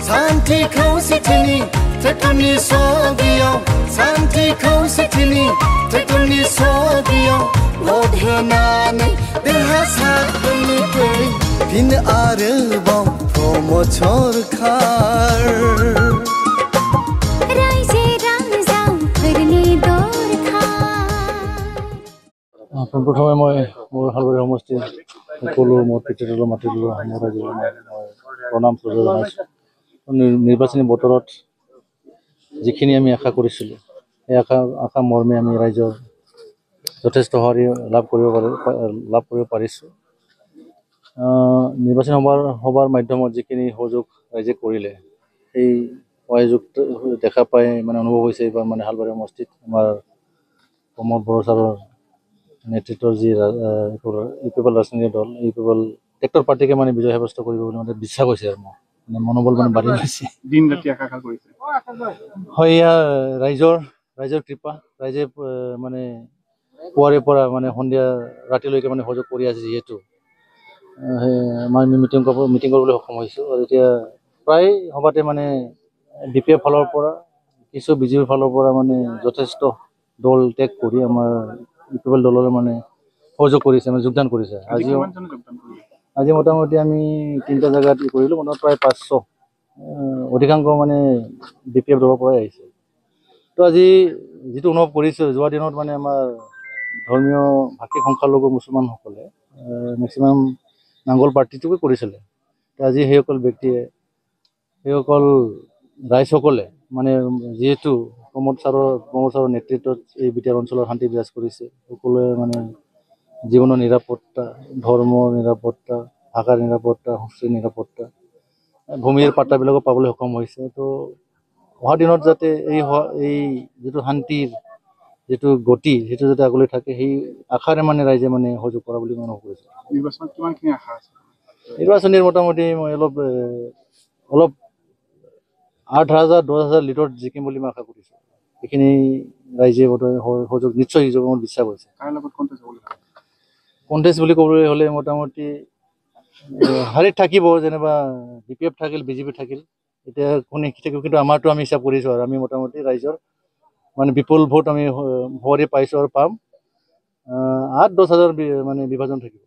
Santi Kausitini, Tetuni Sobio, Santi Kausitini, Tetuni Sobio, Lord Henani, the Hasani, Pin Arabam, Promotor Car. প্ৰথমে মই মোৰ হালবাৰী সমষ্টিৰ সকলো মোৰ পিতৃলৈ মাতি দিলোঁ মোৰ ৰাইজলৈ মই প্ৰণাম জনাইছোঁ। নিৰ্বাচনী বতৰত যিখিনি আমি আশা কৰিছিলোঁ সেই আশা মৰ্মে আমি ৰাইজৰ যথেষ্ট সঁহাৰি লাভ কৰিব পাৰিছোঁ। নিৰ্বাচনী সভাৰ মাধ্যমত যিখিনি সহযোগ ৰাইজে কৰিলে সেই সহযোগ দেখা পাই মানে অনুভৱ হৈছে এইবাৰ মানে হালবাৰী সমষ্টিত আমাৰ প্ৰমোদ বড়ো ছাৰৰ নেতৃত্বৰ যি ইউপিপল ৰাজনৈতিক দল ইউপিপল টেক্টৰ পাৰ্টিকে মানে বিজয় সাব্যস্ত কৰিব বুলি মানে বিশ্বাস হৈছে আৰু মোৰ মানে মনোবল মানে বাঢ়ি গৈছে। দিন ৰাতি আশা কৰিছে হয়, এয়া ৰাইজৰ কৃপা। ৰাইজে মানে পুৱাৰে পৰা মানে সন্ধিয়া ৰাতিলৈকে মানে সহযোগ কৰি আছে যিহেতু আমি মিটিং কৰিবলৈ সক্ষম হৈছোঁ। আৰু এতিয়া প্ৰায় সভাতে মানে DPF ফালৰ পৰা কিছু বিজেপিৰ ফালৰ পৰা মানে যথেষ্ট দল ত্যাগ কৰি আমাৰ ইউপিপল দললৈ মানে সহযোগ কৰিছে মানে যোগদান কৰিছে। আজি মোটামুটি আমি 3টা জেগাত কৰিলোঁ, মোটামুটি প্ৰায় 500 অধিকাংশ মানে DPF দলৰ পৰাই আহিছে। তো আজি যিটো অনুভৱ কৰিছোঁ যোৱা দিনত মানে আমাৰ ধৰ্মীয় ভাষিক সংখ্যালঘু মুছলমানসকলে মেক্সিমাম নাংগল পাৰ্টিটোকে কৰিছিলে। তো আজি সেইসকল ব্যক্তিয়ে সেইসকল ৰাইজসকলে মানে যিহেতু প্ৰমোদ ছাৰৰ নেতৃত্বত এই বিটিআৰ অঞ্চলৰ শান্তি বিৰাজ কৰিছে, সকলোৱে মানে জীৱনৰ নিৰাপত্তা, ধৰ্মৰ নিৰাপত্তা, ভাষাৰ নিৰাপত্তা, সংস্কৃতিৰ নিৰাপত্তা, ভূমিৰ পাট্টাবিলাকো পাবলৈ সক্ষম হৈছে। তো অহা দিনত যাতে এই যিটো শান্তিৰ যিটো গতি সেইটো যাতে আগলৈ থাকে সেই আশাৰে মানে ৰাইজে মানে সহযোগ কৰা বুলি মই অনুভৱ কৰিছোঁ। নিৰ্বাচনত কিমানখিনি আশা আছে? নিৰ্বাচনীৰ মোটামুটি মই অলপ 8,000-10,000 লিডত জিকিম বুলি মই আশা কৰিছোঁ। এইখিনি ৰাইজে সহযোগ নিশ্চয় হিচাপে মোৰ বিশ্বাস হৈছে। কণ্টেষ্ট বুলি ক'বলৈ হ'লে মোটামুটি শাৰীত থাকিব, যেনিবা DPF থাকিল, বিজেপি থাকিল, এতিয়া কোনে কি থাকিব, কিন্তু আমাৰতো আমি হিচাপ কৰিছোঁ আৰু আমি মোটামুটি ৰাইজৰ মানে বিপুল ভোট আমি সঁহাৰি পাইছোঁ আৰু পাম। 8-10 হাজাৰ মানে বিভাজন থাকিব।